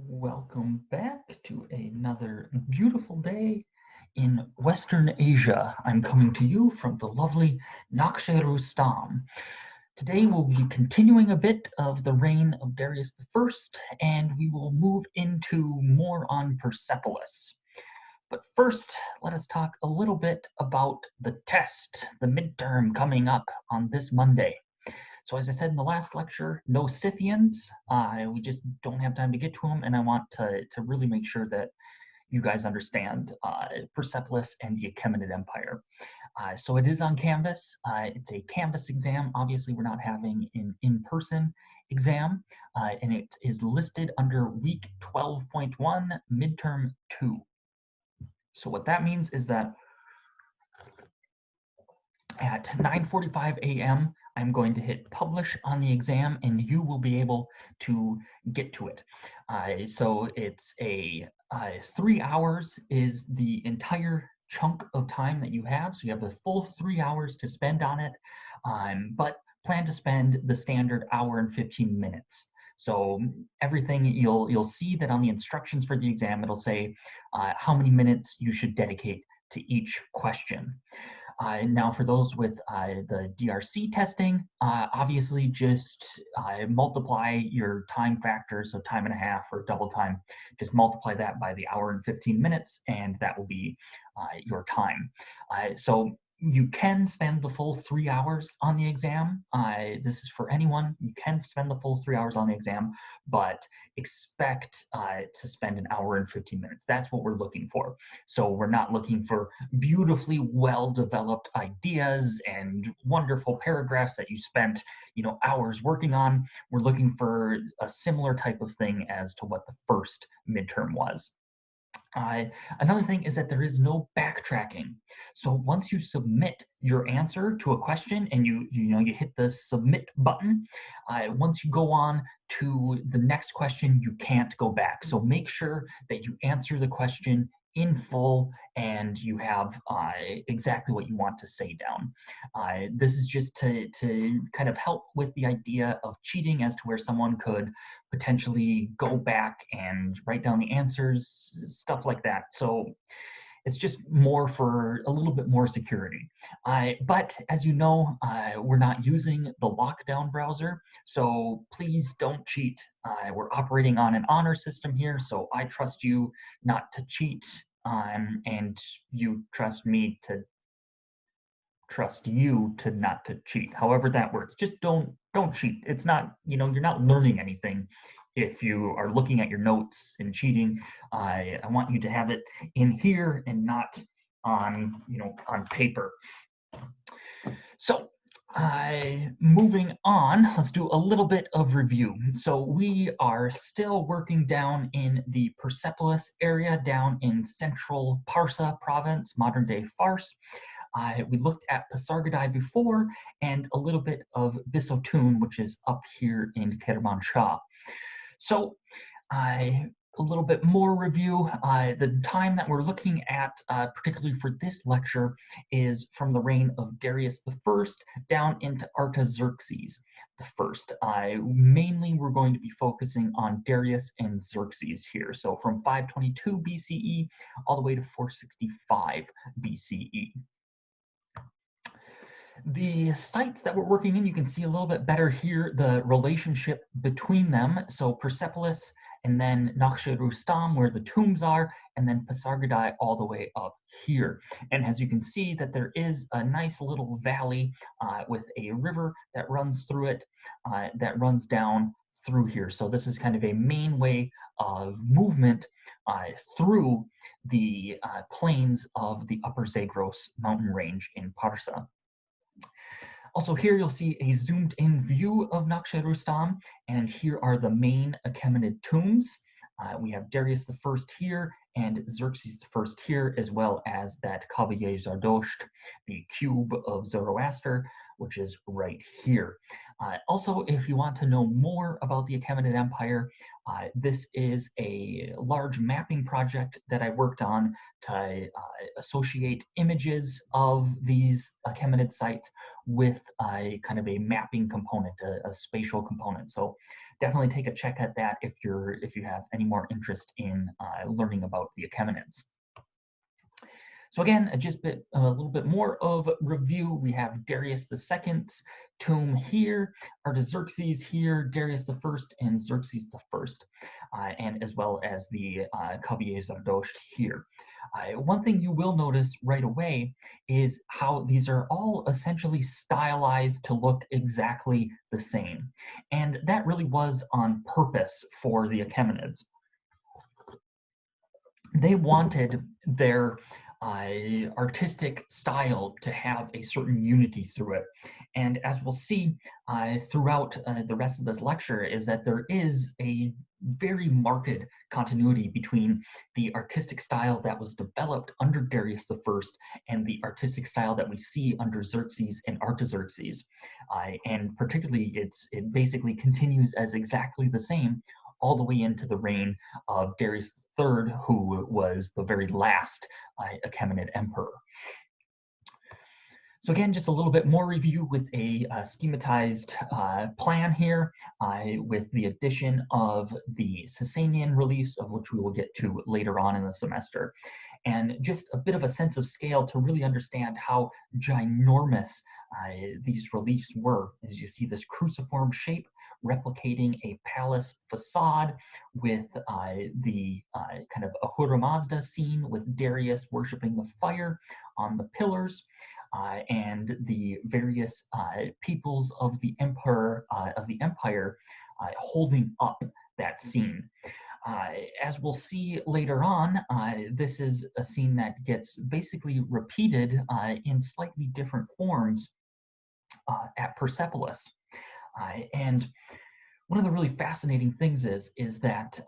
Welcome back to another beautiful day in Western Asia. I'm coming to you from the lovely Nakhchivan. Today we'll be continuing a bit of the reign of Darius I, and we will move into more on Persepolis. But first, let us talk a little bit about the test, the midterm coming up on this Monday. So as I said in the last lecture, no Scythians. We just don't have time to get to them, and I want to really make sure that you guys understand Persepolis and the Achaemenid Empire. So it is on Canvas. It's a Canvas exam. Obviously, we're not having an in-person exam, and it is listed under week 12.1, midterm 2. So what that means is that at 9:45 a.m., I'm going to hit publish on the exam, and you will be able to get to it. So it's 3 hours is the entire chunk of time that you have. So you have the full 3 hours to spend on it, but plan to spend the standard hour and 15 minutes. So everything you'll see that on the instructions for the exam, it'll say how many minutes you should dedicate to each question. Now, for those with the DRC testing, obviously just multiply your time factor, so time and a half or double time, just multiply that by the hour and 15 minutes, and that will be your time. So you can spend the full 3 hours on the exam. This is for anyone. You can spend the full 3 hours on the exam, but expect to spend an hour and 15 minutes. That's what we're looking for. So we're not looking for beautifully well-developed ideas and wonderful paragraphs that you spent, hours working on. We're looking for a similar type of thing as to what the first midterm was. Another thing is that there is no backtracking. So once you submit your answer to a question and you hit the submit button, once you go on to the next question, you can't go back. So make sure that you answer the question in full and you have exactly what you want to say down. This is just to kind of help with the idea of cheating, as to where someone could potentially go back and write down the answers, stuff like that. So it's just more for a little bit more security. But as you know, we're not using the lockdown browser, so please don't cheat. We're operating on an honor system here, so I trust you not to cheat, and you trust me to trust you to not to cheat. However that works, just don't cheat. It's not, you're not learning anything if you are looking at your notes and cheating. I want you to have it in here and not on paper. So moving on, let's do a little bit of review. So we are still working down in the Persepolis area, down in central Parsa province, modern day Fars. We looked at Pasargadae before, and a little bit of Bisotun, which is up here in Kermanshah. So a little bit more review. The time that we're looking at, particularly for this lecture, is from the reign of Darius I down into Artaxerxes I. Mainly, we're going to be focusing on Darius and Xerxes here. So from 522 BCE all the way to 465 BCE. The sites that we're working in, you can see a little bit better here, the relationship between them. So Persepolis, and then Nakhchivan, where the tombs are, and then Pasargadae all the way up here. And as you can see, that there is a nice little valley with a river that runs through it, that runs down through here. So this is kind of a main way of movement through the plains of the Upper Zagros mountain range in Parsa. Also here you'll see a zoomed in view of Nakhchivan, and here are the main Achaemenid tombs. We have Darius I here and Xerxes I here, as well as that Cavalier Zardosht, the cube of Zoroaster, which is right here. Also, if you want to know more about the Achaemenid Empire, this is a large mapping project that I worked on to associate images of these Achaemenid sites with a kind of a mapping component, a spatial component. So definitely take a check at that if you have any more interest in learning about the Achaemenids. So again, a little bit more of review. We have Darius II's tomb here, Artaxerxes here, Darius I, and Xerxes I, and as well as the Cavalier Zardosht here. One thing you will notice right away is how these are all essentially stylized to look exactly the same. And that really was on purpose for the Achaemenids. They wanted their artistic style to have a certain unity through it. And as we'll see throughout the rest of this lecture, is that there is a very marked continuity between the artistic style that was developed under Darius I and the artistic style that we see under Xerxes and Artaxerxes. And particularly, it basically continues as exactly the same all the way into the reign of Darius III, who was the very last Achaemenid emperor. So again, just a little bit more review with a schematized plan here, with the addition of the Sasanian reliefs, of which we will get to later on in the semester. And just a bit of a sense of scale to really understand how ginormous these reliefs were. As you see this cruciform shape replicating a palace facade with the kind of Ahura Mazda scene with Darius worshiping the fire on the pillars, and the various peoples of the empire holding up that scene. As we'll see later on, this is a scene that gets basically repeated in slightly different forms at Persepolis. And one of the really fascinating things is that,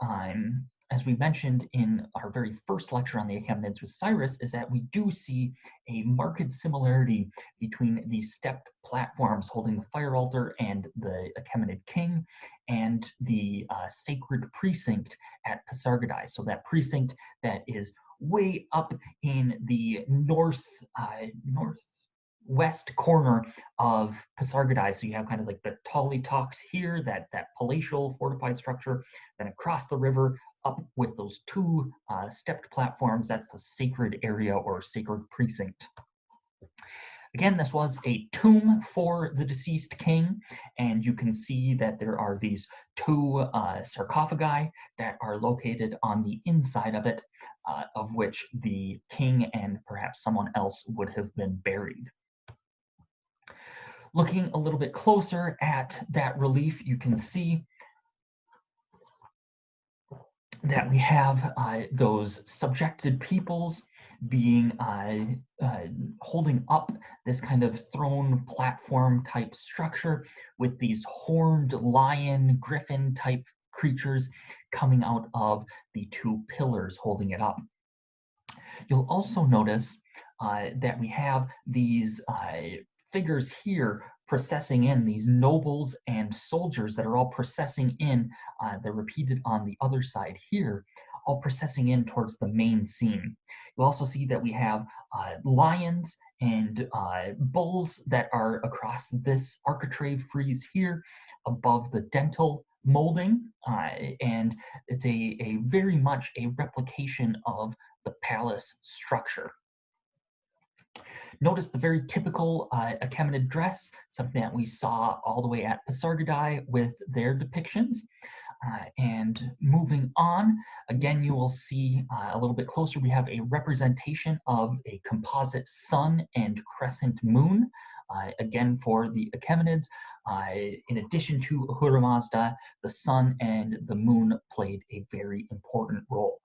as we mentioned in our very first lecture on the Achaemenids with Cyrus, is that we do see a marked similarity between these stepped platforms holding the fire altar and the Achaemenid king, and the sacred precinct at Pasargadae. So that precinct that is way up in the northwest corner of Pasargadae. So you have kind of like the Tali Talks here, that palatial fortified structure, then across the river up with those two stepped platforms. That's the sacred area or sacred precinct. Again, this was a tomb for the deceased king, and you can see that there are these two sarcophagi that are located on the inside of it, of which the king and perhaps someone else would have been buried. Looking a little bit closer at that relief, you can see that we have those subjected peoples being holding up this kind of throne platform type structure with these horned lion, griffin type creatures coming out of the two pillars holding it up. You'll also notice that we have these figures here processing in, these nobles and soldiers that are all processing in. They're repeated on the other side here, all processing in towards the main scene. You'll also see that we have lions and bulls that are across this architrave frieze here above the dental molding, and it's a very much a replication of the palace structure. Notice the very typical Achaemenid dress, something that we saw all the way at Pasargadae with their depictions. And moving on, again, you will see a little bit closer, we have a representation of a composite sun and crescent moon, again for the Achaemenids. In addition to Ahura Mazda, the sun and the moon played a very important role.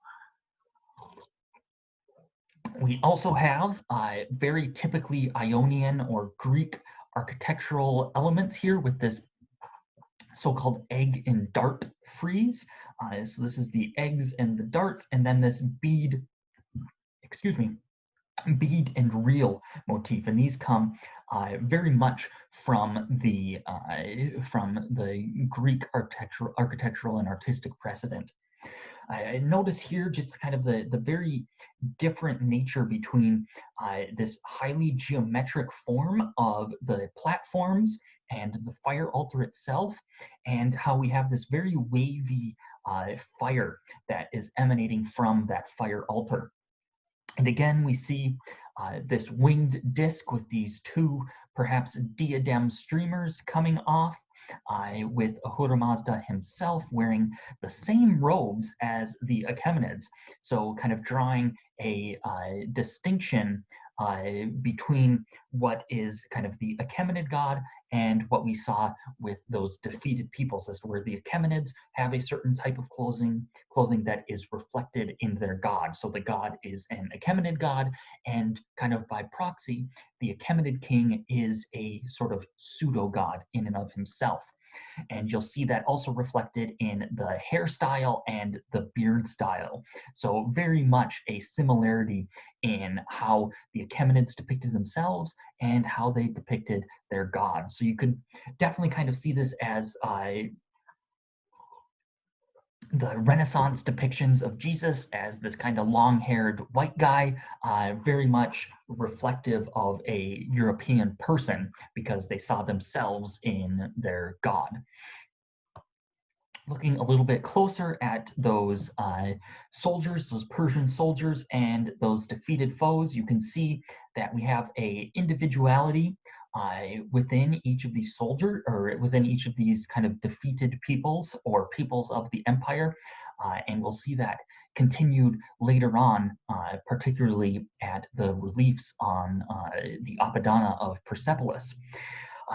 We also have very typically Ionian or Greek architectural elements here with this so-called egg and dart frieze. So this is the eggs and the darts, and then this bead and reel motif, and these come very much from the Greek architectural and artistic precedent. I notice here just kind of the very different nature between this highly geometric form of the platforms and the fire altar itself, and how we have this very wavy fire that is emanating from that fire altar. And again, we see this winged disc with these two, perhaps diadem streamers coming off, with Ahura Mazda himself wearing the same robes as the Achaemenids. So kind of drawing a distinction between what is kind of the Achaemenid god and what we saw with those defeated peoples, as to where the Achaemenids have a certain type of clothing that is reflected in their god. So the god is an Achaemenid god, and kind of by proxy, the Achaemenid king is a sort of pseudo god in and of himself. And you'll see that also reflected in the hairstyle and the beard style. So very much a similarity in how the Achaemenids depicted themselves and how they depicted their god. So you could definitely kind of see this as the Renaissance depictions of Jesus as this kind of long-haired white guy, very much reflective of a European person because they saw themselves in their god. Looking a little bit closer at those soldiers, those Persian soldiers, and those defeated foes, you can see that we have a individuality within each of these soldiers, or within each of these kind of defeated peoples or peoples of the empire. And we'll see that continued later on, particularly at the reliefs on the Apadana of Persepolis.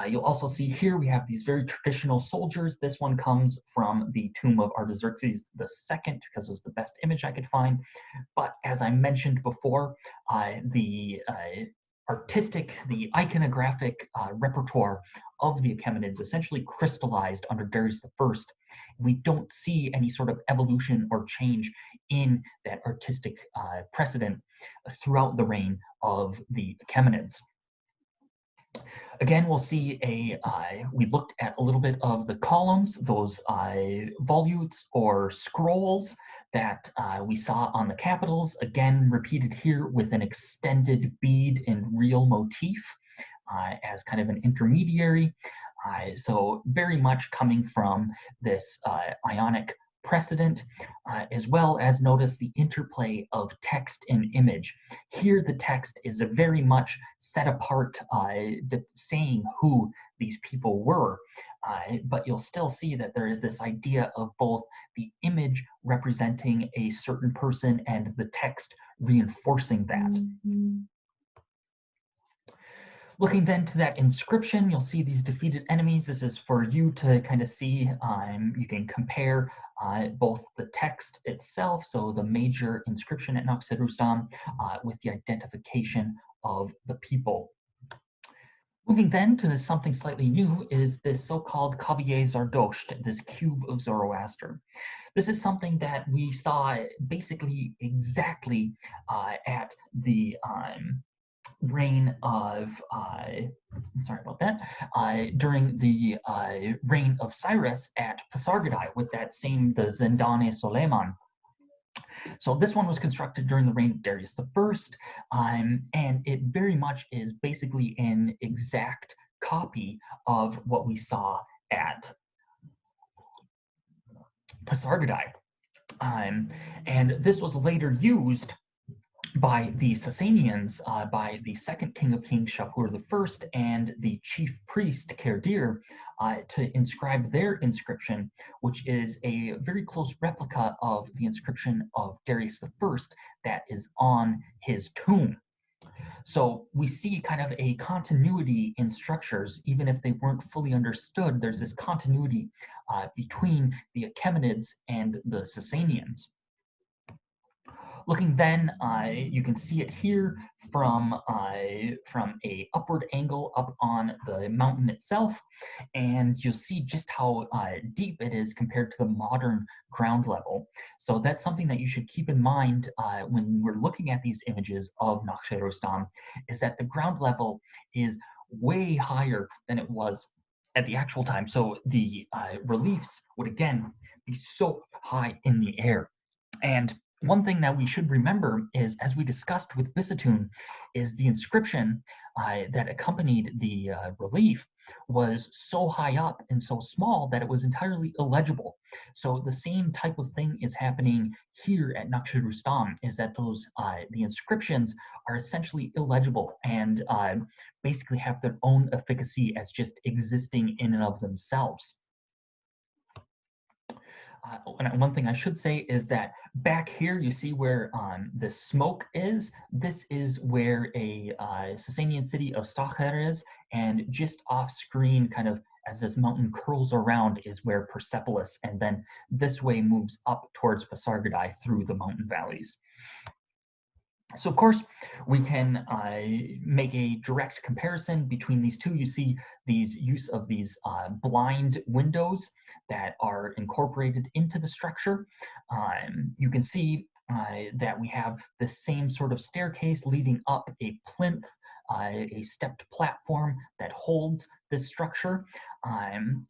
You'll also see here we have these very traditional soldiers. This one comes from the tomb of Artaxerxes II because it was the best image I could find. But as I mentioned before, the artistic, the iconographic repertoire of the Achaemenids essentially crystallized under Darius I. We don't see any sort of evolution or change in that artistic precedent throughout the reign of the Achaemenids. Again, we'll see we looked at a little bit of the columns, those volutes or scrolls that we saw on the capitals, again repeated here with an extended bead and real motif as kind of an intermediary. So very much coming from this Ionic precedent, as well as notice the interplay of text and image. Here the text is very much set apart, saying who these people were, but you'll still see that there is this idea of both the image representing a certain person and the text reinforcing that. Mm-hmm. Looking then to that inscription, you'll see these defeated enemies. This is for you to kind of see. You can compare both the text itself, so the major inscription at Naqsh Rustam, with the identification of the people. Moving then to something slightly new is this so-called Kabiye Zardosht, this cube of Zoroaster. This is something that we saw basically exactly at the reign of, sorry about that, during the reign of Cyrus at Pasargadae with that same, the Zendane Soleiman. So this one was constructed during the reign of Darius I, and it very much is basically an exact copy of what we saw at Pasargadae. And this was later used by the Sasanians, by the second king of kings, Shapur I, and the chief priest, Kerdir, to inscribe their inscription, which is a very close replica of the inscription of Darius I that is on his tomb. So we see kind of a continuity in structures, even if they weren't fully understood. There's this continuity between the Achaemenids and the Sasanians. Looking then, you can see it here from a upward angle up on the mountain itself, and you'll see just how deep it is compared to the modern ground level. So that's something that you should keep in mind when we're looking at these images of Naqsh Rustam, is that the ground level is way higher than it was at the actual time. So the reliefs would again be so high in the air. And one thing that we should remember is, as we discussed with Bisatun, is the inscription that accompanied the relief was so high up and so small that it was entirely illegible. So the same type of thing is happening here at Naqsh Rustam, is that those the inscriptions are essentially illegible and basically have their own efficacy as just existing in and of themselves. And one thing I should say is that back here, you see where the smoke is. This is where a Sasanian city of Stacher is, and just off screen, kind of as this mountain curls around, is where Persepolis, and then this way moves up towards Pasargadae through the mountain valleys. So of course, we can make a direct comparison between these two. You see these use of these blind windows that are incorporated into the structure. You can see that we have the same sort of staircase leading up a plinth, a stepped platform that holds this structure.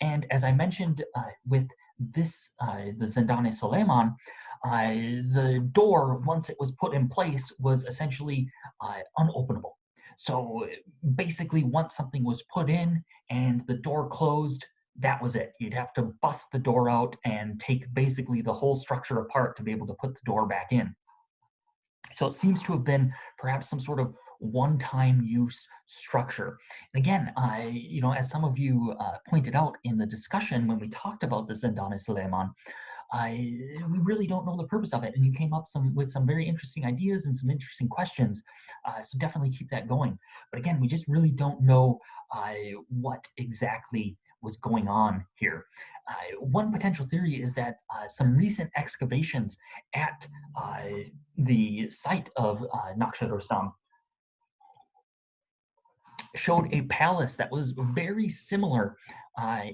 And as I mentioned with this, the Zindane Soleiman, the door, once it was put in place, was essentially unopenable. So basically, once something was put in and the door closed, that was it. You'd have to bust the door out and take basically the whole structure apart to be able to put the door back in. So it seems to have been perhaps some sort of one-time use structure. And again, as some of you pointed out in the discussion when we talked about the Zindane Suleiman, we really don't know the purpose of it, and you came up with some very interesting ideas and some interesting questions, so definitely keep that going. But again, we just really don't know what exactly was going on here. One potential theory is that some recent excavations at the site of Naqsh Rustam showed a palace that was very similar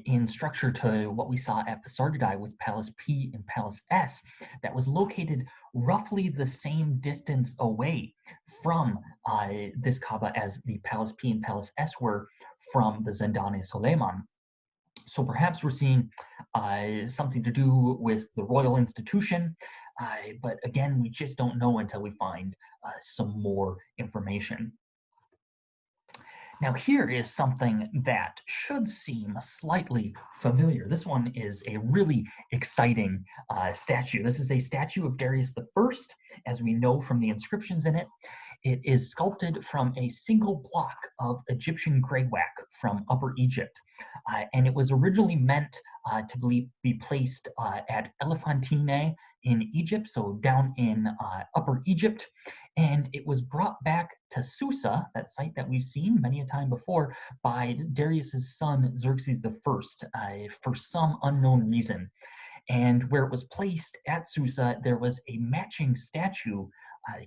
in structure to what we saw at Pasargadae with Palace P and Palace S, that was located roughly the same distance away from this Kaaba as the Palace P and Palace S were from the Zindane Soleiman. So perhaps we're seeing something to do with the royal institution, but again, we just don't know until we find some more information. Now here is something that should seem slightly familiar. This one is a really exciting statue. This is a statue of Darius I, as we know from the inscriptions in it. It is sculpted from a single block of Egyptian greywack from Upper Egypt. And it was originally meant to be placed at Elephantine in Egypt, so down in Upper Egypt. And it was brought back to Susa, that site that we've seen many a time before, by Darius's son Xerxes I, for some unknown reason. And where it was placed at Susa, there was a matching statue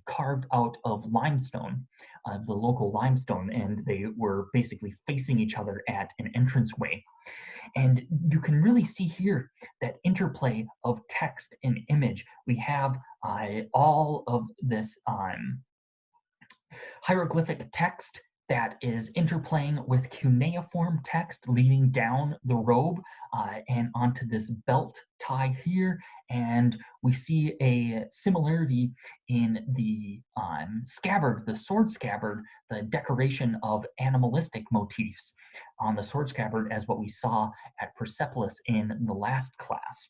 carved out of limestone, the local limestone, and they were basically facing each other at an entranceway. And you can really see here that interplay of text and image. We have all of this hieroglyphic text that is interplaying with cuneiform text leading down the robe and onto this belt tie here. And we see a similarity in the scabbard, the sword scabbard, the decoration of animalistic motifs on the sword scabbard, as what we saw at Persepolis in the last class.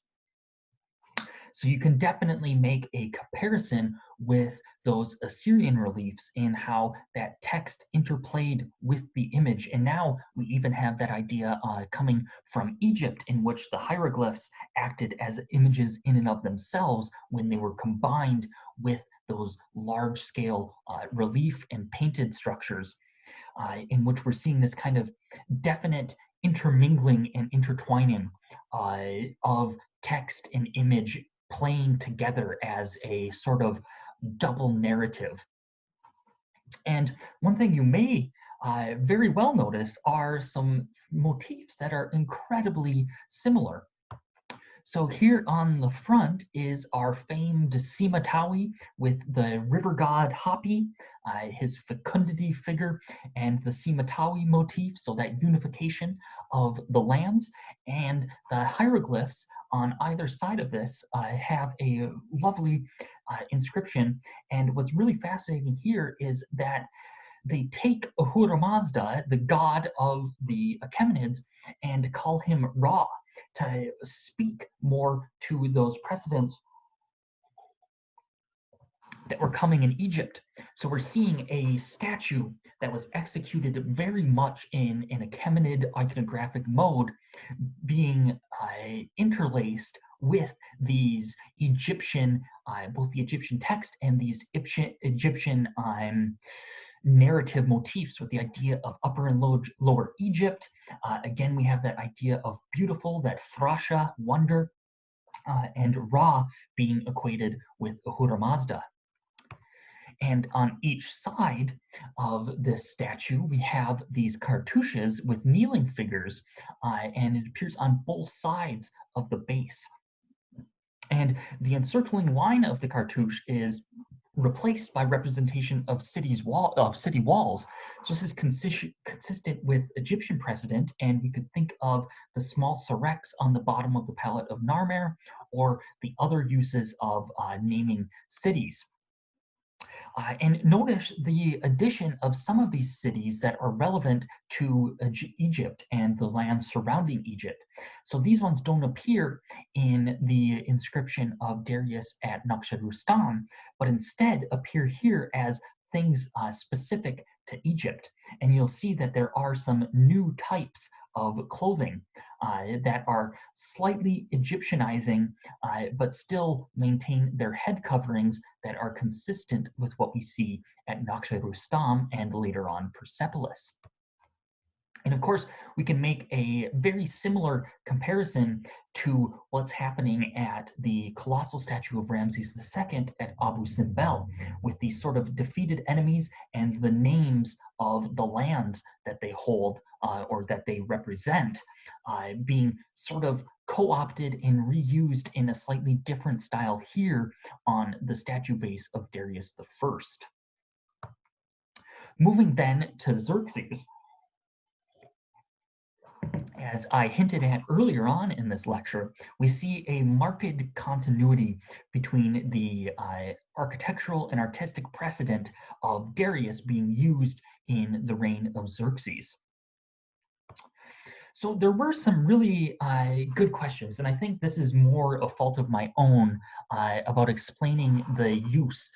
So you can definitely make a comparison with those Assyrian reliefs in how that text interplayed with the image. And now we even have that idea coming from Egypt, in which the hieroglyphs acted as images in and of themselves when they were combined with those large-scale relief and painted structures, in which we're seeing this kind of definite intermingling and intertwining of text and image playing together as a sort of double narrative. And one thing you may very well notice are some motifs that are incredibly similar. So here on the front is our famed Simatawi with the river god Hapi, his fecundity figure, and the Simatawi motif, so that unification of the lands. And the hieroglyphs on either side of this have a lovely inscription. And what's really fascinating here is that they take Ahura Mazda, the god of the Achaemenids, and call him Ra to speak more to those precedents that were coming in Egypt. So we're seeing a statue that was executed very much in an Achaemenid iconographic mode being interlaced with these Egyptian, both the Egyptian text and these Egyptian narrative motifs with the idea of Upper and Lower Egypt. Again, we have that idea of beautiful, that Thrasha, wonder, and Ra being equated with Ahura Mazda. And on each side of this statue, we have these cartouches with kneeling figures, and it appears on both sides of the base. And the encircling line of the cartouche is replaced by representation of city walls. So this is consistent with Egyptian precedent, and we could think of the small serex on the bottom of the palette of Narmer, or the other uses of naming cities. And notice the addition of some of these cities that are relevant to Egypt and the land surrounding Egypt. So these ones don't appear in the inscription of Darius at Naqsh-e-Rustam, but instead appear here as things specific to Egypt. And you'll see that there are some new types of clothing that are slightly Egyptianizing, but still maintain their head coverings that are consistent with what we see at Naqsh-e-Rustam and later on Persepolis. And of course, we can make a very similar comparison to what's happening at the colossal statue of Ramses II at Abu Simbel, with these sort of defeated enemies and the names of the lands that they hold or that they represent being sort of co-opted and reused in a slightly different style here on the statue base of Darius I. Moving then to Xerxes. As I hinted at earlier on in this lecture, we see a marked continuity between the architectural and artistic precedent of Darius being used in the reign of Xerxes. So there were some really good questions, and I think this is more a fault of my own about explaining the use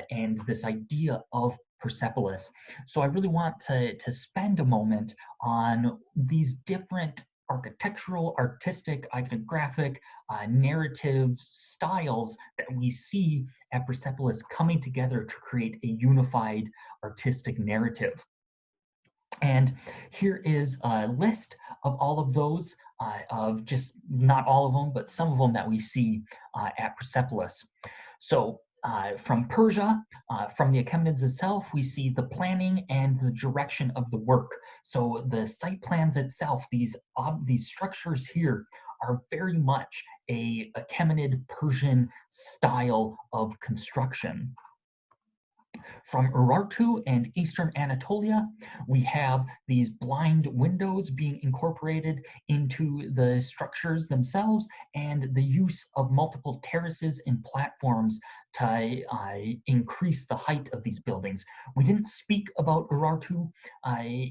and this idea of Persepolis. So I really want to spend a moment on these different architectural, artistic, iconographic, narrative styles that we see at Persepolis coming together to create a unified artistic narrative. And here is a list of all of those, of just not all of them, but some of them that we see at Persepolis. So from Persia, from the Achaemenids itself, we see the planning and the direction of the work. So the site plans itself, these structures here are very much a Achaemenid Persian style of construction. From Urartu and Eastern Anatolia, we have these blind windows being incorporated into the structures themselves, and the use of multiple terraces and platforms to increase the height of these buildings. We didn't speak about Urartu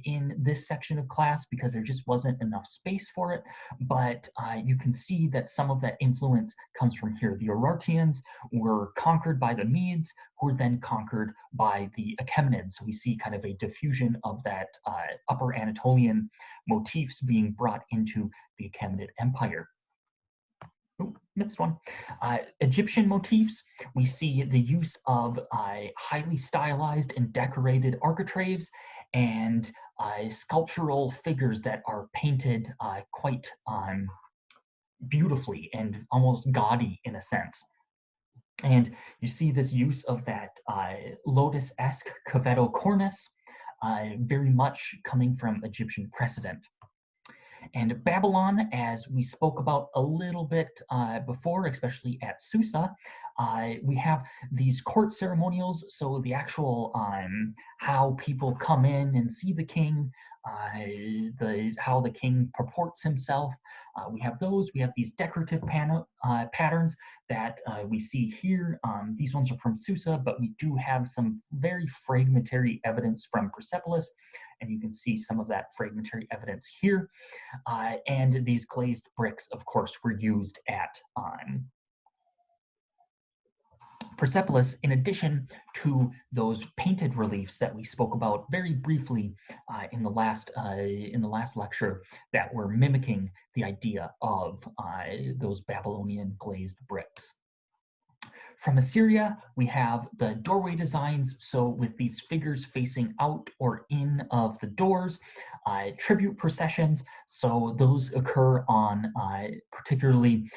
in this section of class because there just wasn't enough space for it, but you can see that some of that influence comes from here. The Urartians were conquered by the Medes, who were then conquered by the Achaemenids. So we see kind of a diffusion of that Upper Anatolian motifs being brought into the Achaemenid Empire. Ooh, next one. Egyptian motifs, we see the use of highly stylized and decorated architraves and sculptural figures that are painted quite beautifully and almost gaudy in a sense. And you see this use of that lotus-esque cavetto cornice, very much coming from Egyptian precedent. And Babylon, as we spoke about a little bit before, especially at Susa, we have these court ceremonials, so the actual how people come in and see the king, how the king purports himself. We have those. We have these decorative patterns that we see here. These ones are from Susa, but we do have some very fragmentary evidence from Persepolis, and you can see some of that fragmentary evidence here. And these glazed bricks, of course, were used at Persepolis, in addition to those painted reliefs that we spoke about very briefly in the last lecture, that were mimicking the idea of those Babylonian glazed bricks. From Assyria, we have the doorway designs, so with these figures facing out or in of the doors, tribute processions, so those occur on particularly,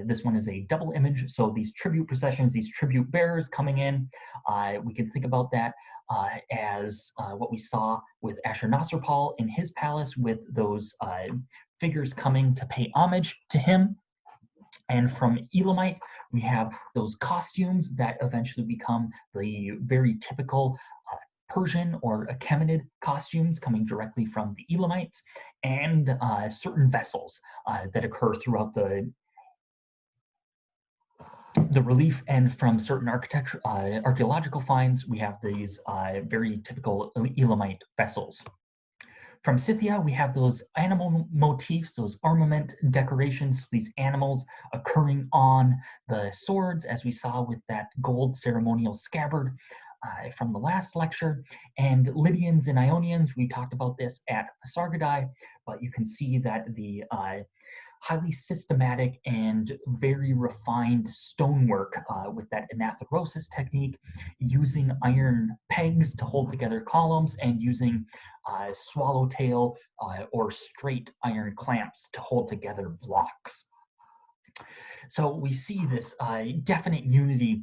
this one is a double image, so these tribute processions, these tribute bearers coming in, we can think about that as what we saw with Ashurnasirpal in his palace, with those figures coming to pay homage to him. And from Elamite, we have those costumes that eventually become the very typical Persian or Achaemenid costumes coming directly from the Elamites, and certain vessels that occur throughout the relief. And from certain archaeological finds, we have these very typical Elamite vessels. From Scythia, we have those animal motifs, those armament decorations, these animals occurring on the swords, as we saw with that gold ceremonial scabbard from the last lecture. And Lydians and Ionians, we talked about this at Sargadai, but you can see that the highly systematic and very refined stonework with that anathyrosis technique, using iron pegs to hold together columns, and using swallowtail or straight iron clamps to hold together blocks. So we see this definite unity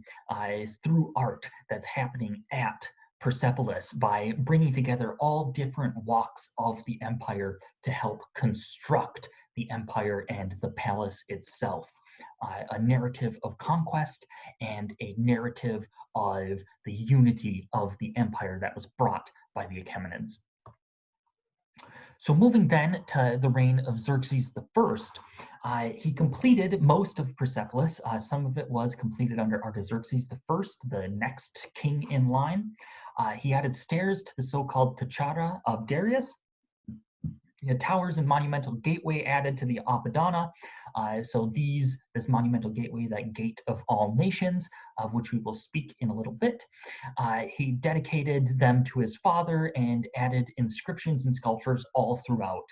through art that's happening at Persepolis by bringing together all different walks of the empire to help construct the empire and the palace itself. A narrative of conquest and a narrative of the unity of the empire that was brought by the Achaemenids. So moving then to the reign of Xerxes I, he completed most of Persepolis. Some of it was completed under Artaxerxes I, the next king in line. He added stairs to the so-called Techara of Darius. He had towers and monumental gateway added to the Apadana. So this monumental gateway, that gate of all nations, of which we will speak in a little bit. He dedicated them to his father and added inscriptions and sculptures all throughout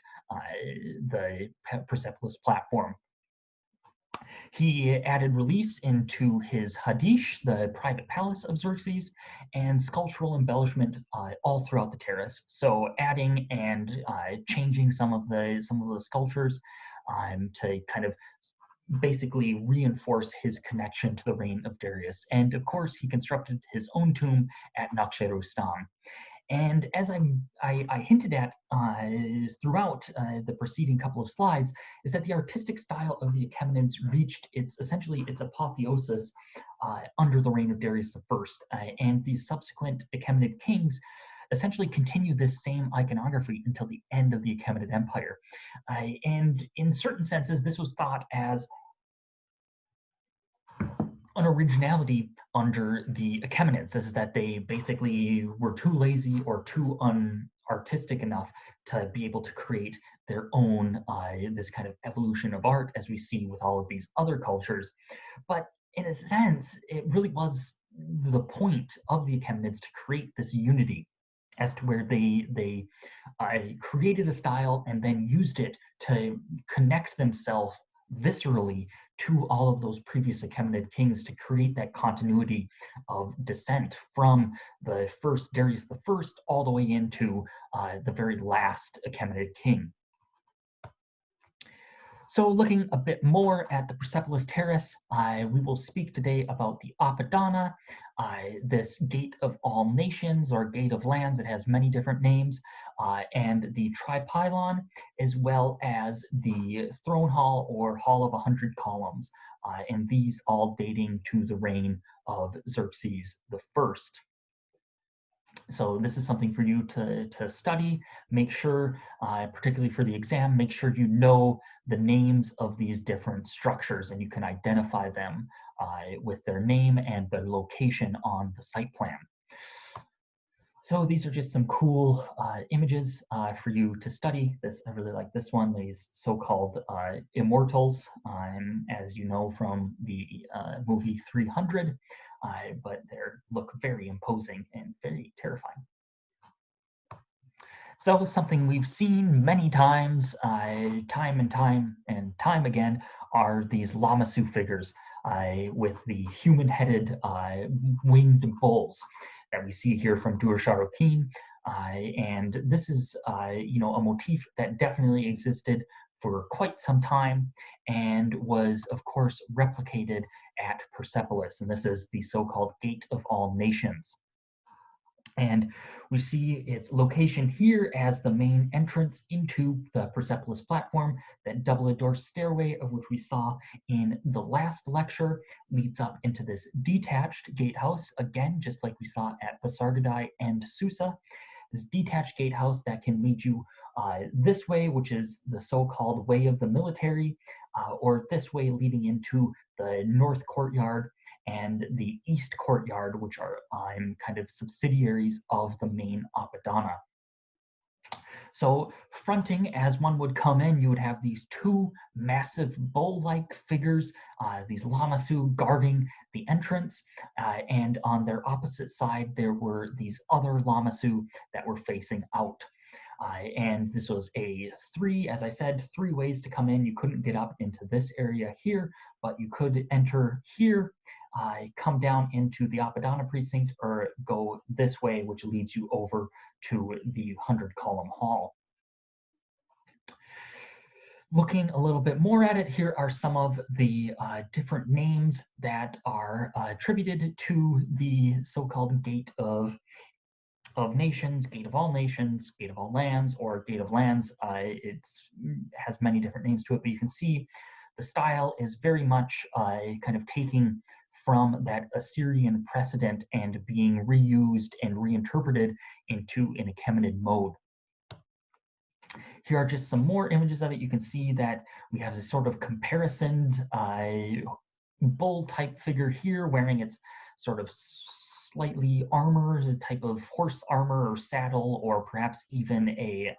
the Persepolis platform. He added reliefs into his Hadish, the private palace of Xerxes, and sculptural embellishment all throughout the terrace. So adding and changing some of the sculptures to kind of basically reinforce his connection to the reign of Darius. And of course, he constructed his own tomb at Nakhshe-Rustam. And as I hinted at throughout the preceding couple of slides, is that the artistic style of the Achaemenids reached essentially its apotheosis under the reign of Darius I, and the subsequent Achaemenid kings essentially continued this same iconography until the end of the Achaemenid Empire. And in certain senses, this was thought as an originality under the Achaemenids, is that they basically were too lazy or too unartistic enough to be able to create their own this kind of evolution of art, as we see with all of these other cultures. But in a sense, it really was the point of the Achaemenids to create this unity, as to where they created a style and then used it to connect themselves viscerally to all of those previous Achaemenid kings, to create that continuity of descent from the first Darius I all the way into the very last Achaemenid king. So looking a bit more at the Persepolis Terrace, we will speak today about the Apadana, this gate of all nations, or gate of lands. It has many different names. and the tripylon, as well as the throne hall or hall of 100 columns, and these all dating to the reign of Xerxes the First. So this is something for you to study. Make sure, particularly for the exam, make sure you know the names of these different structures and you can identify them with their name and their location on the site plan. So these are just some cool images for you to study. I really like this one, these so-called immortals, as you know from the movie 300, but they look very imposing and very terrifying. So something we've seen many times, time and time again, are these Lamassu figures with the human-headed winged bulls that we see here from Dur-Sharrukin. And this is, you know, a motif that definitely existed for quite some time and was, of course, replicated at Persepolis. And this is the so-called Gate of All Nations. And we see its location here as the main entrance into the Persepolis platform. That double-door stairway, of which we saw in the last lecture, leads up into this detached gatehouse, again, just like we saw at Pasargadae and Susa. This detached gatehouse that can lead you this way, which is the so-called way of the military, or this way leading into the north courtyard and the east courtyard, which are kind of subsidiaries of the main Apadana. So fronting, as one would come in, you would have these two massive bull-like figures, these Lamassu guarding the entrance, and on their opposite side, there were these other Lamassu that were facing out. And this was as I said, three ways to come in. You couldn't get up into this area here, but you could enter here, come down into the Apadana precinct, or go this way, which leads you over to the 100-column hall. Looking a little bit more at it, here are some of the different names that are attributed to the so-called Gate of Nations, Gate of All Nations, Gate of All Lands, or Gate of Lands. It has many different names to it, but you can see the style is very much kind of taking from that Assyrian precedent and being reused and reinterpreted into an Achaemenid mode. Here are just some more images of it. You can see that we have this sort of comparisoned bull-type figure here wearing its sort of slightly armor, a type of horse armor or saddle, or perhaps even a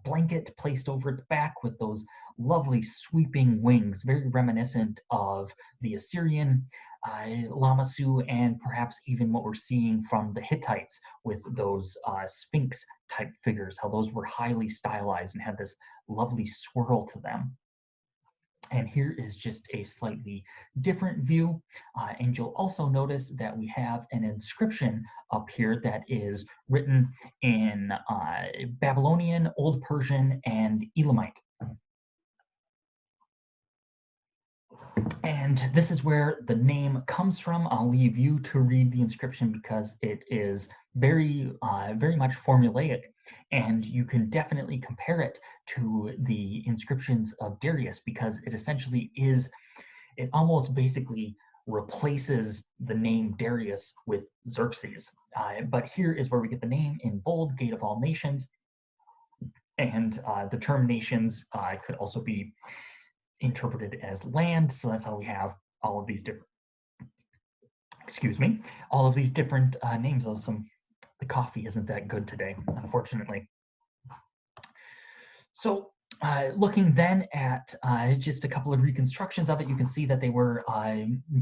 blanket placed over its back with those lovely sweeping wings, very reminiscent of the Assyrian Lamassu, and perhaps even what we're seeing from the Hittites with those Sphinx type figures, how those were highly stylized and had this lovely swirl to them. And here is just a slightly different view. And you'll also notice that we have an inscription up here that is written in Babylonian, Old Persian, and Elamite. And this is where the name comes from. I'll leave you to read the inscription because it is very much formulaic. And you can definitely compare it to the inscriptions of Darius because it essentially it almost basically replaces the name Darius with Xerxes. But here is where we get the name in bold, Gate of All Nations. And the term nations could also be interpreted as land. So that's how we have all of these different, all of these different names. The coffee isn't that good today, unfortunately. So looking then at just a couple of reconstructions of it, you can see that they were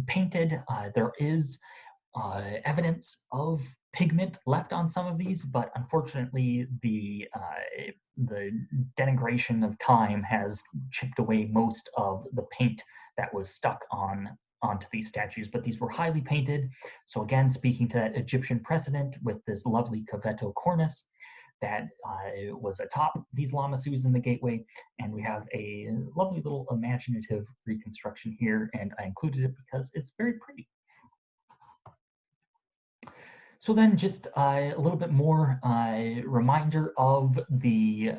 painted. There is evidence of pigment left on some of these, but unfortunately the denigration of time has chipped away most of the paint that was stuck onto these statues, but these were highly painted. So again, speaking to that Egyptian precedent with this lovely cavetto cornice that was atop these Lamassus in the gateway, and we have a lovely little imaginative reconstruction here, and I included it because it's very pretty. So then just a little bit more reminder of the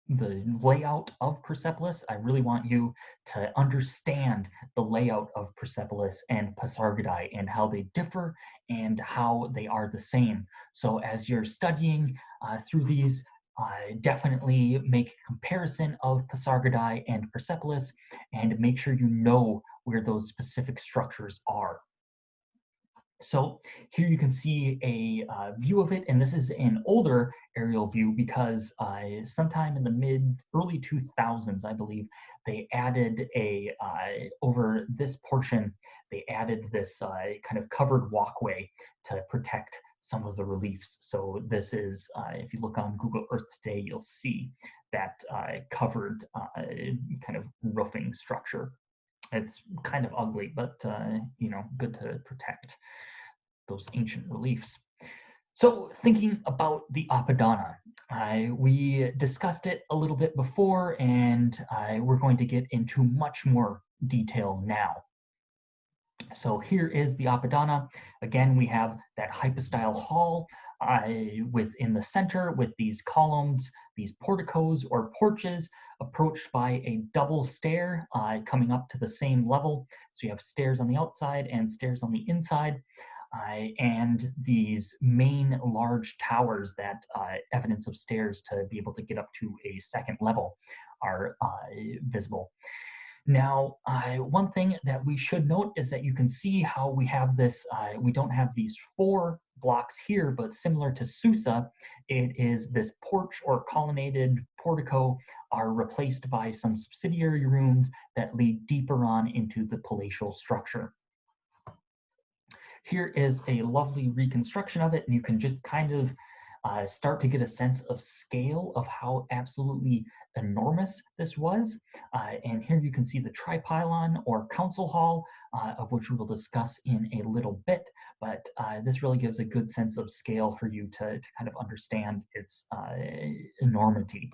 layout of Persepolis. I really want you to understand the layout of Persepolis and Pasargadae and how they differ and how they are the same. So as you're studying through these, definitely make a comparison of Pasargadae and Persepolis and make sure you know where those specific structures are. So here you can see a view of it, and this is an older aerial view because sometime in the early 2000s, I believe, they added over this portion, they added this kind of covered walkway to protect some of the reliefs. So this is, if you look on Google Earth today, you'll see that covered kind of roofing structure. It's kind of ugly, but good to protect those ancient reliefs. So thinking about the Apadana, we discussed it a little bit before, and we're going to get into much more detail now. So here is the Apadana. Again, we have that hypostyle hall within the center with these columns, these porticos or porches approached by a double stair coming up to the same level. So you have stairs on the outside and stairs on the inside. And these main large towers that evidence of stairs to be able to get up to a second level are visible. Now, one thing that we should note is that you can see how we have this, we don't have these 4 blocks here, but similar to Susa, it is this porch or colonnaded portico are replaced by some subsidiary rooms that lead deeper on into the palatial structure. Here is a lovely reconstruction of it, and you can just kind of start to get a sense of scale of how absolutely enormous this was. And here you can see the tripylon or council hall, of which we will discuss in a little bit, but this really gives a good sense of scale for you to kind of understand its enormity.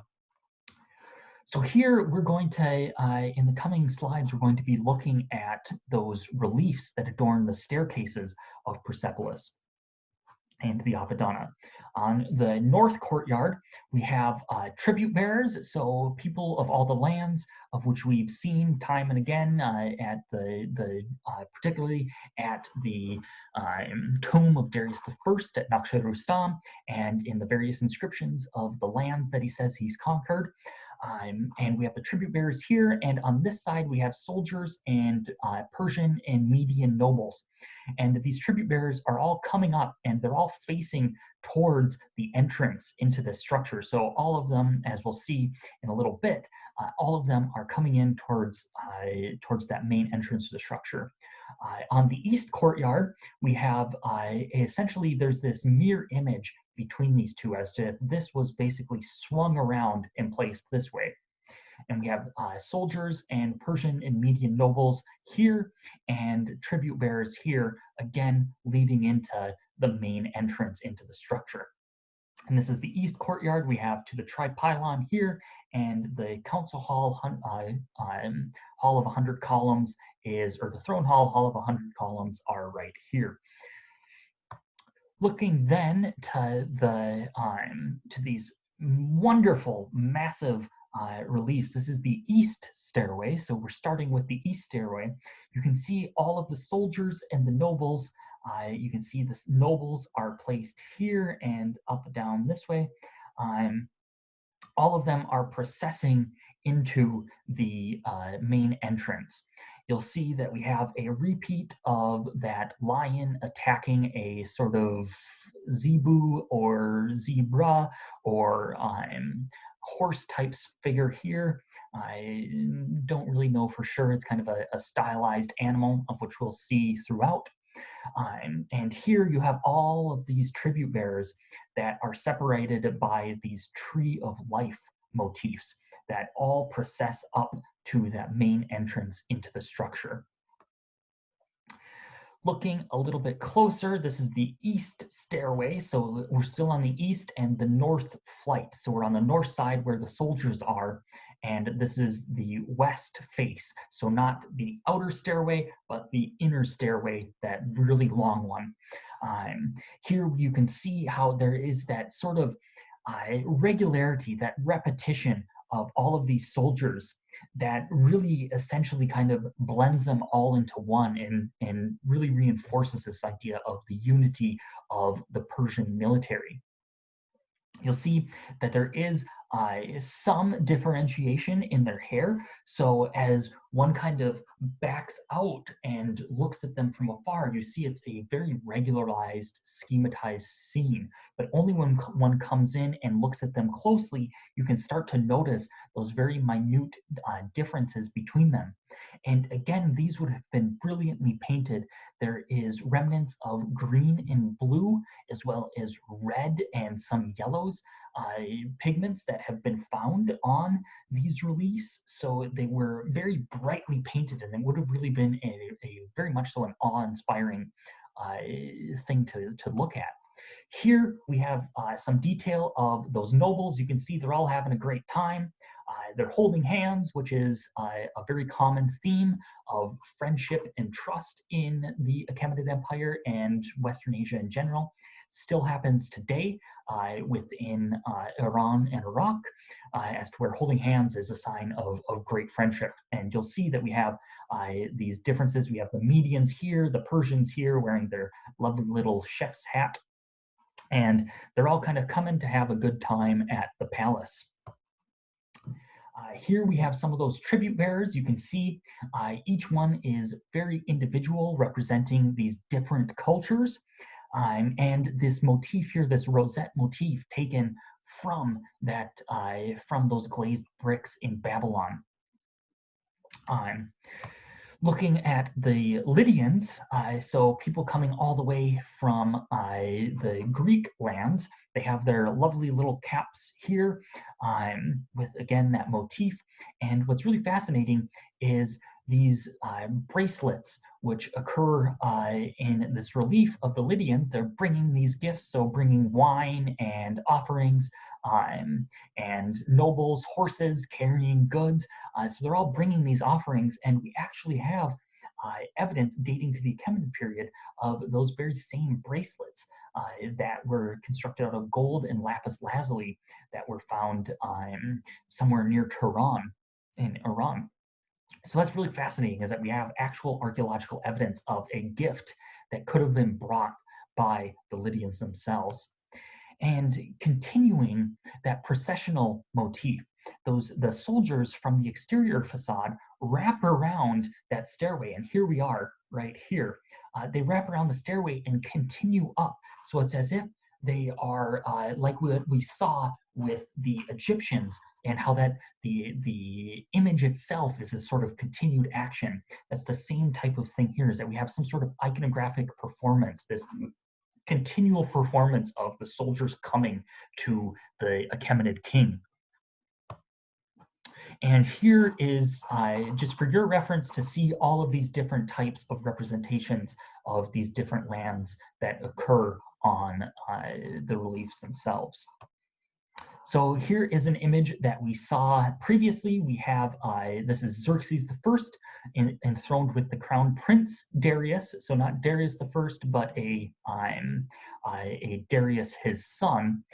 So here we're going to, in the coming slides, we're going to be looking at those reliefs that adorn the staircases of Persepolis and the Apadana. On the north courtyard, we have tribute bearers, so people of all the lands of which we've seen time and again at particularly at the tomb of Darius I at Naqsh-e-Rustam and in the various inscriptions of the lands that he says he's conquered. And we have the tribute bearers here, and on this side we have soldiers and Persian and Median nobles. And these tribute bearers are all coming up, and they're all facing towards the entrance into this structure. So all of them, as we'll see in a little bit, all of them are coming in towards that main entrance to the structure. On the east courtyard, we have essentially there's this mirror image between these two as to if this was basically swung around and placed this way. And we have soldiers and Persian and Median nobles here and tribute bearers here, again, leading into the main entrance into the structure. And this is the east courtyard. We have to the tripylon here, and the council hall, hall of 100 columns is, or the throne hall of 100 columns are right here. Looking then to these wonderful, massive reliefs. This is the east stairway, so we're starting with the east stairway. You can see all of the soldiers and the nobles. You can see the nobles are placed here and up and down this way. All of them are processing into the main entrance. You'll see that we have a repeat of that lion attacking a sort of zebu or zebra or horse type figure here. I don't really know for sure. It's kind of a stylized animal of which we'll see throughout. And here you have all of these tribute bearers that are separated by these tree of life motifs that all process up to that main entrance into the structure. Looking a little bit closer, this is the east stairway. So we're still on the east and the north flight. So we're on the north side where the soldiers are. and this is the west face. So not the outer stairway, but the inner stairway, that really long one. Here you can see how there is that sort of regularity, that repetition of all of these soldiers that really essentially kind of blends them all into one, and really reinforces this idea of the unity of the Persian military. You'll see that there is some differentiation in their hair. So as one kind of backs out and looks at them from afar, you see it's a very regularized, schematized scene. But only when one comes in and looks at them closely, you can start to notice those very minute differences between them. And again, these would have been brilliantly painted. There is remnants of green and blue, as well as red and some yellows pigments that have been found on these reliefs. So they were very brightly painted, and it would have really been a very much so an awe-inspiring thing to look at. Here we have some detail of those nobles. You can see they're all having a great time. They're holding hands, which is a very common theme of friendship and trust in the Achaemenid Empire and Western Asia in general. Still happens today within Iran and Iraq, as to where holding hands is a sign of great friendship. And you'll see that we have these differences. We have the Medians here, the Persians here wearing their lovely little chef's hat, and they're all kind of coming to have a good time at the palace. Here we have some of those tribute bearers. You can see each one is very individual, representing these different cultures. And this motif here, this rosette motif, taken from that from those glazed bricks in Babylon. Looking at the Lydians, so people coming all the way from the Greek lands, they have their lovely little caps here with, again, that motif. And what's really fascinating is these bracelets, which occur in this relief of the Lydians. They're bringing these gifts, so bringing wine and offerings, and nobles, horses carrying goods. So they're all bringing these offerings, and we actually have evidence dating to the Achaemenid period of those very same bracelets that were constructed out of gold and lapis lazuli that were found somewhere near Tehran in Iran. So that's really fascinating, is that we have actual archaeological evidence of a gift that could have been brought by the Lydians themselves. And continuing that processional motif, the soldiers from the exterior facade wrap around that stairway, and here we are right here. They wrap around the stairway and continue up. So it's as if they are like what we saw with the Egyptians, and how that the image itself is a sort of continued action. That's the same type of thing here, is that we have some sort of iconographic performance, this continual performance of the soldiers coming to the Achaemenid king. And here is, just for your reference, to see all of these different types of representations of these different lands that occur on the reliefs themselves. So here is an image that we saw previously. We have, this is Xerxes I enthroned with the crown prince Darius. So not Darius I, but a Darius, his son.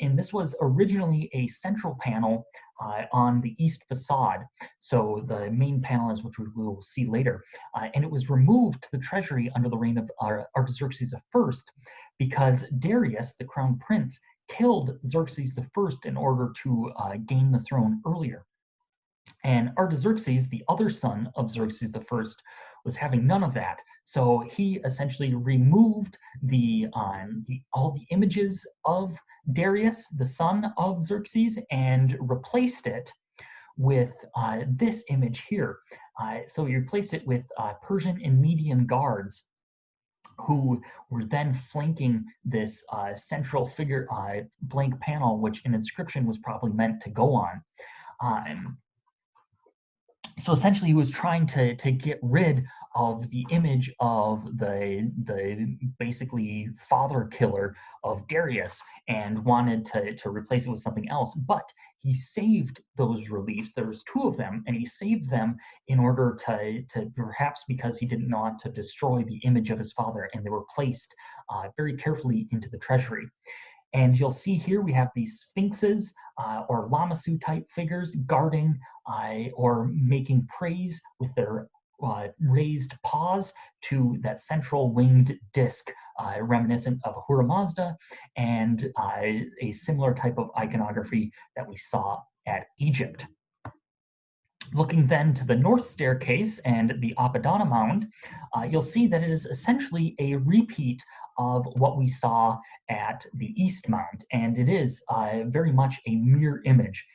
And this was originally a central panel on the east facade. So the main panel is, which we will see later. And it was removed to the treasury under the reign of Artaxerxes I, because Darius, the crown prince, killed Xerxes I in order to gain the throne earlier. And Artaxerxes, the other son of Xerxes I, was having none of that. So he essentially removed all the images of Darius, the son of Xerxes, and replaced it with this image here. So he replaced it with Persian and Median guards, who were then flanking this central figure, blank panel, which an inscription was probably meant to go on. So essentially, he was trying to get rid of the image of the basically father killer of Darius and wanted to replace it with something else. But he saved those reliefs. There was two of them, and he saved them in order to perhaps because he didn't want to destroy the image of his father, and they were placed very carefully into the treasury. And you'll see here we have these sphinxes or Lamassu type figures guarding or making praise with their raised paws to that central winged disc reminiscent of Ahura Mazda and a similar type of iconography that we saw at Egypt. Looking then to the north staircase and the Apadana mound, you'll see that it is essentially a repeat of what we saw at the east mound, and it is very much a mirror image.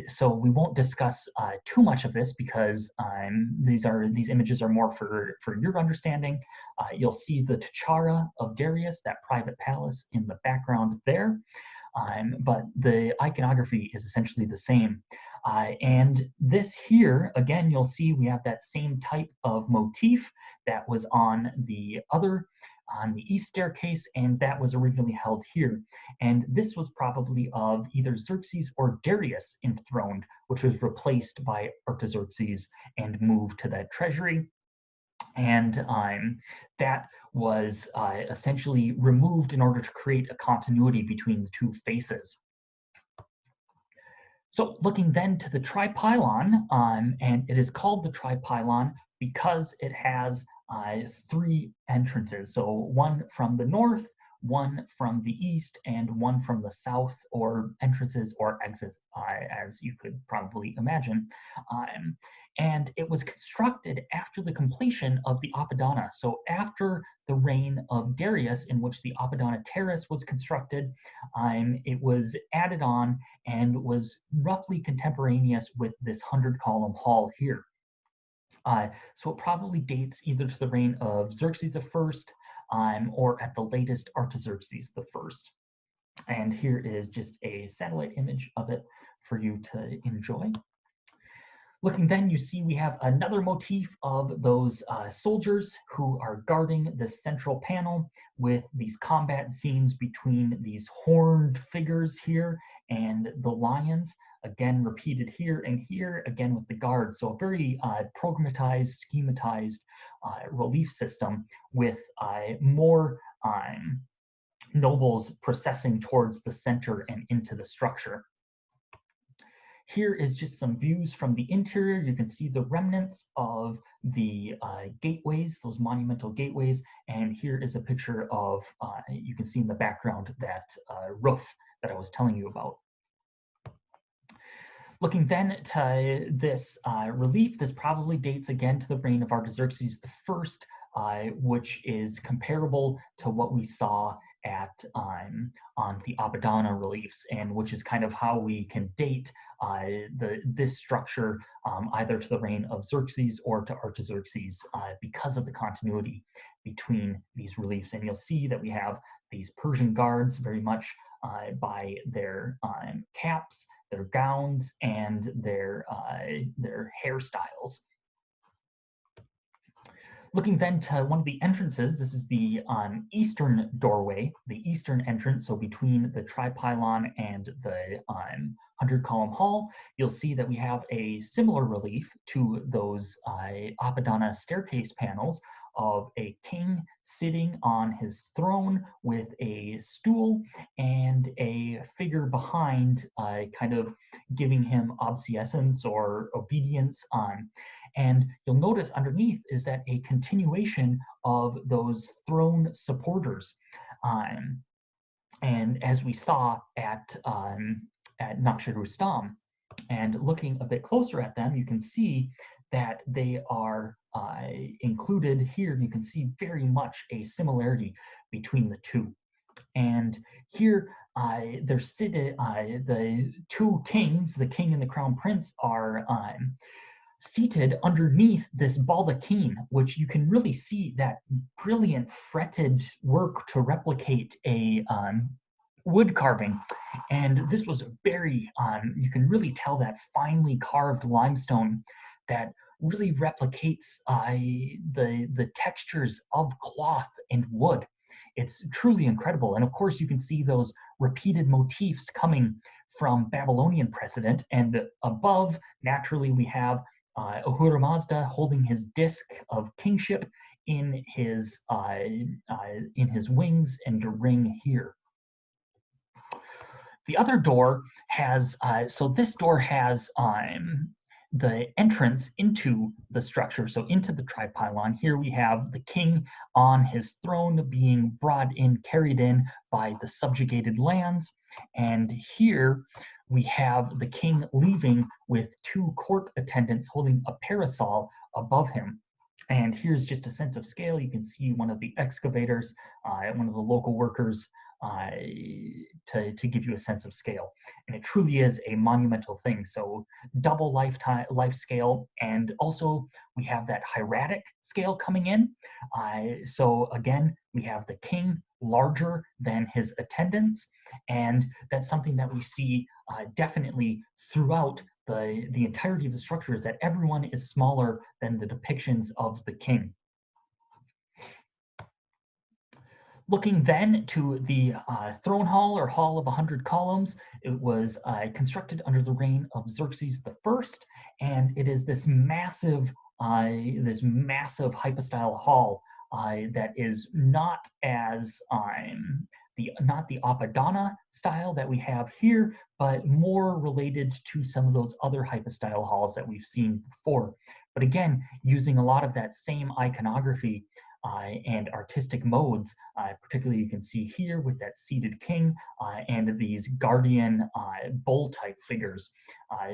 So we won't discuss too much of this because these images are more for your understanding. You'll see the Tichara of Darius, that private palace in the background there, but the iconography is essentially the same. And this here, again, you'll see we have that same type of motif that was on the east staircase, and that was originally held here. And this was probably of either Xerxes or Darius enthroned, which was replaced by Artaxerxes and moved to that treasury. And that was essentially removed in order to create a continuity between the two faces. So looking then to the tripylon, and it is called the tripylon because it has three entrances. So one from the north, one from the east, and one from the south, or entrances or exits, as you could probably imagine. And it was constructed after the completion of the Apadana. So after the reign of Darius, in which the Apadana Terrace was constructed, it was added on and was roughly contemporaneous with this 100-column hall here. So it probably dates either to the reign of Xerxes I or at the latest Artaxerxes I. And here is just a satellite image of it for you to enjoy. Looking then, you see we have another motif of those soldiers who are guarding the central panel with these combat scenes between these horned figures here and the lions, again repeated here and here, again with the guards. So a very programmatized, schematized relief system with more nobles processing towards the center and into the structure. Here is just some views from the interior. You can see the remnants of the gateways, those monumental gateways. And here is a picture of, you can see in the background, that roof that I was telling you about. Looking then to this relief, this probably dates again to the reign of Artaxerxes I, which is comparable to what we saw at on the Apadana reliefs, and which is kind of how we can date this structure either to the reign of Xerxes or to Artaxerxes because of the continuity between these reliefs. And you'll see that we have these Persian guards very much by their caps, their gowns, and their hairstyles. Looking then to one of the entrances, this is the eastern doorway, the eastern entrance, so between the tripylon and the 100-column hall, you'll see that we have a similar relief to those Apadana staircase panels of a king sitting on his throne with a stool and a figure behind kind of giving him obeisances or obedience on. And you'll notice underneath is that a continuation of those throne supporters. And as we saw at Naqsh Rustam, and looking a bit closer at them, you can see that they are included here. You can see very much a similarity between the two. And here they're seated, the two kings, the king and the crown prince, are seated underneath this baldachin, which you can really see that brilliant fretted work to replicate a wood carving. And this was very, you can really tell that finely carved limestone that really replicates the textures of cloth and wood. It's truly incredible. And of course, you can see those repeated motifs coming from Babylonian precedent. And above, naturally, we have Ahura Mazda holding his disc of kingship in his wings and a ring here. The other door has, so this door has the entrance into the structure, so into the tripylon. Here we have the king on his throne being brought in, carried in by the subjugated lands. And here we have the king leaving with two court attendants holding a parasol above him. And here's just a sense of scale. You can see one of the excavators, one of the local workers, to give you a sense of scale. And it truly is a monumental thing. So double life scale, and also we have that hieratic scale coming in. So again, we have the king larger than his attendants, and that's something that we see definitely throughout the entirety of the structure, is that everyone is smaller than the depictions of the king. Looking then to the throne hall, or hall of 100 columns, it was constructed under the reign of Xerxes I, and it is this massive hypostyle hall that is not as not the Apadana style that we have here, but more related to some of those other hypostyle halls that we've seen before. But again, using a lot of that same iconography and artistic modes, particularly you can see here with that seated king and these guardian bull type figures.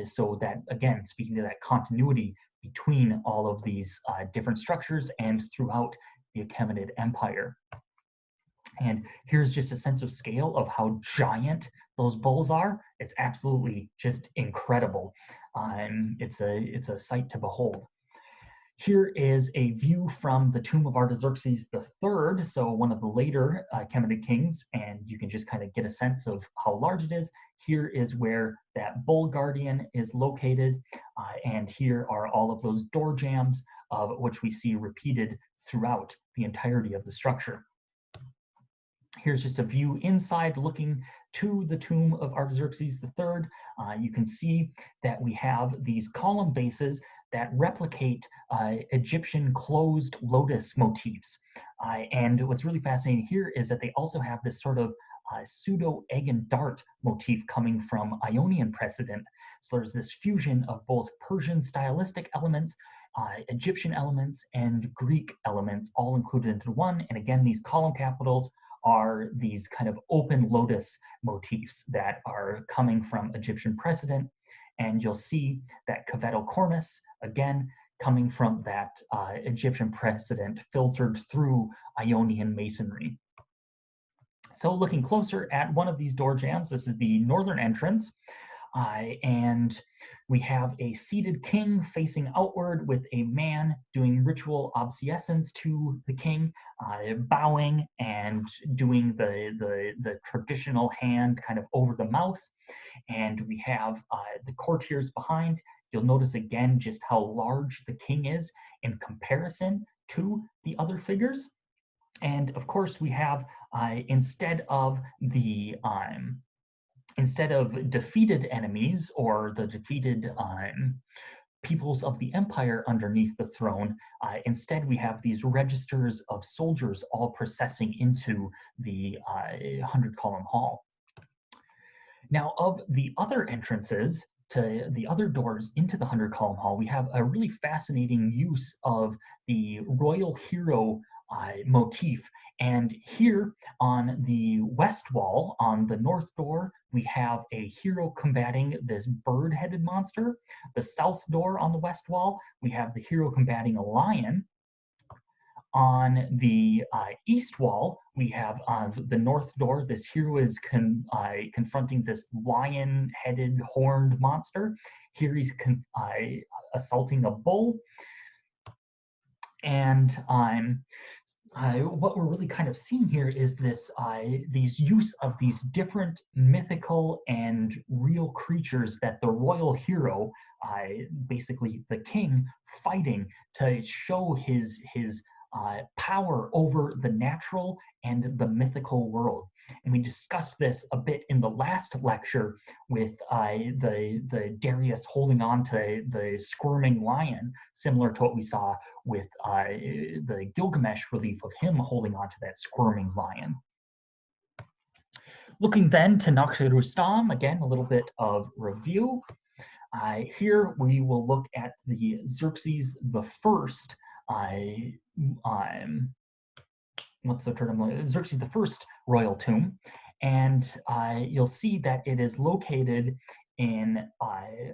So that, again, speaking to that continuity between all of these different structures and throughout the Achaemenid Empire. And here's just a sense of scale of how giant those bulls are. It's absolutely just incredible. It's a sight to behold. Here is a view from the tomb of Artaxerxes III, so one of the later Achaemenid kings, and you can just kind of get a sense of how large it is. Here is where that bull guardian is located, and here are all of those door jambs, of which we see repeated throughout the entirety of the structure. Here's just a view inside looking to the tomb of Artaxerxes III. You can see that we have these column bases that replicate Egyptian closed lotus motifs. And what's really fascinating here is that they also have this sort of pseudo egg and dart motif coming from Ionian precedent. So there's this fusion of both Persian stylistic elements, Egyptian elements, and Greek elements all included into one. And again, these column capitals are these kind of open lotus motifs that are coming from Egyptian precedent. And you'll see that cavetto cornice, again, coming from that Egyptian precedent filtered through Ionian masonry. So looking closer at one of these door jambs, this is the northern entrance, and we have a seated king facing outward with a man doing ritual obeisance to the king, bowing and doing the traditional hand kind of over the mouth. And we have the courtiers behind. You'll notice again just how large the king is in comparison to the other figures. And of course, we have instead of defeated enemies or the defeated peoples of the empire underneath the throne, instead we have these registers of soldiers all processing into the 100-column hall. Now, of the other entrances to the other doors into the 100-column hall, we have a really fascinating use of the royal hero motif. And here on the west wall, on the north door, we have a hero combating this bird-headed monster. The south door on the west wall, we have the hero combating a lion. On the east wall, we have the north door. This hero is confronting this lion-headed horned monster. Here he's assaulting a bull. And what we're really kind of seeing here is this these use of these different mythical and real creatures that the royal hero, basically the king, fighting to show his power over the natural and the mythical world. And we discussed this a bit in the last lecture with the Darius holding on to the squirming lion, similar to what we saw with the Gilgamesh relief of him holding on to that squirming lion. Looking then to Naqsh Rustam, again, a little bit of review. Here we will look at the Xerxes the First, what's the term? Xerxes the First royal tomb, and you'll see that it is located in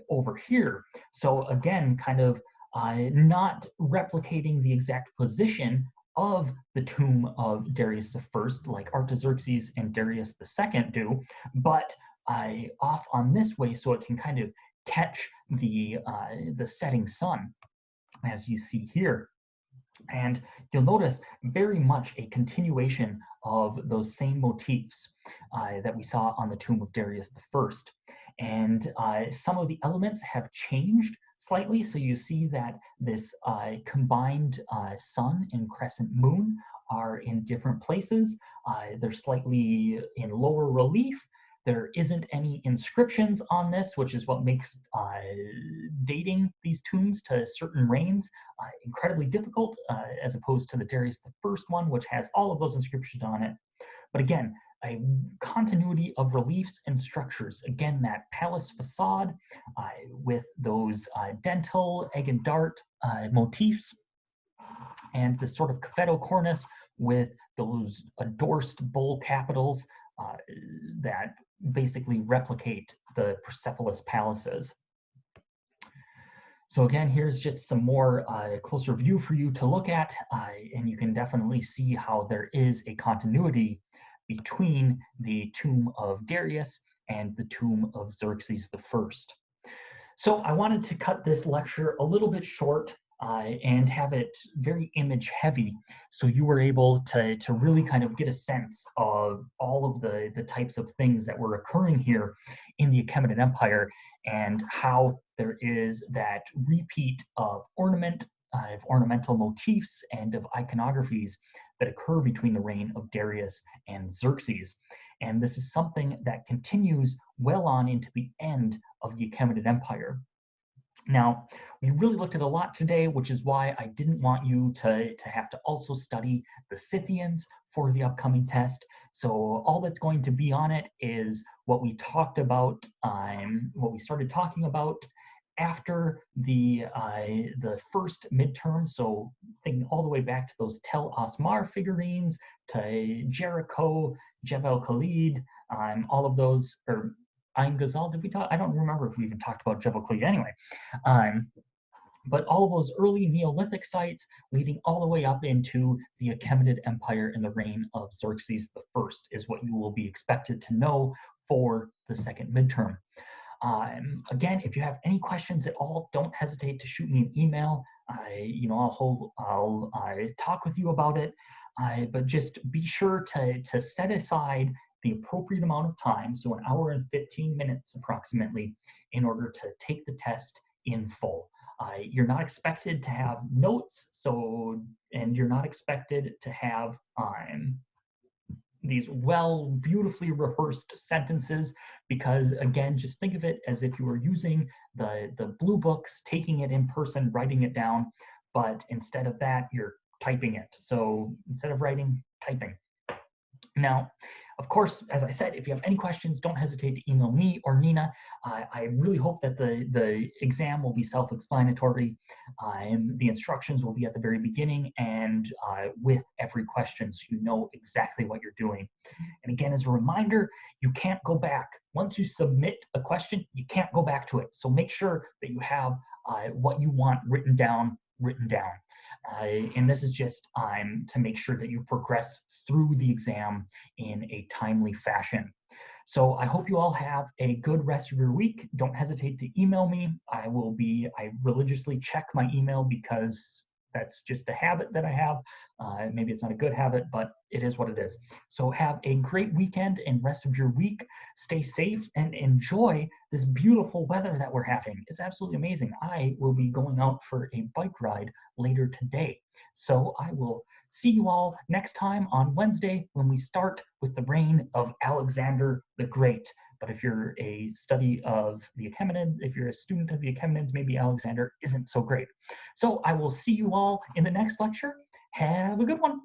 over here. So again, kind of not replicating the exact position of the tomb of Darius I, like Artaxerxes and Darius II do, but off on this way so it can kind of catch the setting sun, as you see here. And you'll notice very much a continuation of those same motifs that we saw on the tomb of Darius I. And some of the elements have changed slightly. So you see that this combined sun and crescent moon are in different places. They're slightly in lower relief. There isn't any inscriptions on this, which is what makes dating these tombs to certain reigns incredibly difficult, as opposed to the Darius I one, which has all of those inscriptions on it. But again, a continuity of reliefs and structures. Again, that palace facade with those dentil, egg and dart motifs, and this sort of caffetto cornice with those endorsed bowl capitals that basically replicate the Persepolis palaces. So again, here's just some more closer view for you to look at, and you can definitely see how there is a continuity between the tomb of Darius and the tomb of Xerxes I. So I wanted to cut this lecture a little bit short and have it very image heavy, so you were able to really kind of get a sense of all of the types of things that were occurring here in the Achaemenid Empire, and how there is that repeat of ornamental motifs and of iconographies that occur between the reign of Darius and Xerxes. And this is something that continues well on into the end of the Achaemenid Empire. Now, we really looked at a lot today, which is why I didn't want you to have to also study the Scythians for the upcoming test. So all that's going to be on it is what we talked about, what we started talking about after the first midterm. So thinking all the way back to those Tel Asmar figurines, to Jericho, Jebel Khalid, all of those, or Ain Ghazal, did we talk? I don't remember if we even talked about Jebel Khalid anyway. But all of those early Neolithic sites leading all the way up into the Achaemenid Empire in the reign of Xerxes I is what you will be expected to know for the second midterm. Again, if you have any questions at all, don't hesitate to shoot me an email. I'll talk with you about it. But just be sure to set aside the appropriate amount of time, so 1 hour and 15 minutes approximately, in order to take the test in full. You're not expected to have notes, and you're not expected to have these beautifully rehearsed sentences, because again, just think of it as if you were using the blue books, taking it in person, writing it down, but instead of that, you're typing it. So instead of writing, typing. Now, of course, as I said, if you have any questions, don't hesitate to email me or Nina. I really hope that the exam will be self-explanatory. The instructions will be at the very beginning, and with every question, so you know exactly what you're doing. And again, as a reminder, you can't go back. Once you submit a question, you can't go back to it. So make sure that you have what you want written down. And this is just to make sure that you progress through the exam in a timely fashion. So I hope you all have a good rest of your week. Don't hesitate to email me. I religiously check my email, because That's just a habit that I have. Maybe it's not a good habit, but it is what it is. So have a great weekend and rest of your week. Stay safe and enjoy this beautiful weather that we're having. It's absolutely amazing. I will be going out for a bike ride later today. So I will see you all next time on Wednesday when we start with the reign of Alexander the Great. But if you're a study of the Achaemenids, if you're a student of the Achaemenids, maybe Alexander isn't so great. So I will see you all in the next lecture. Have a good one.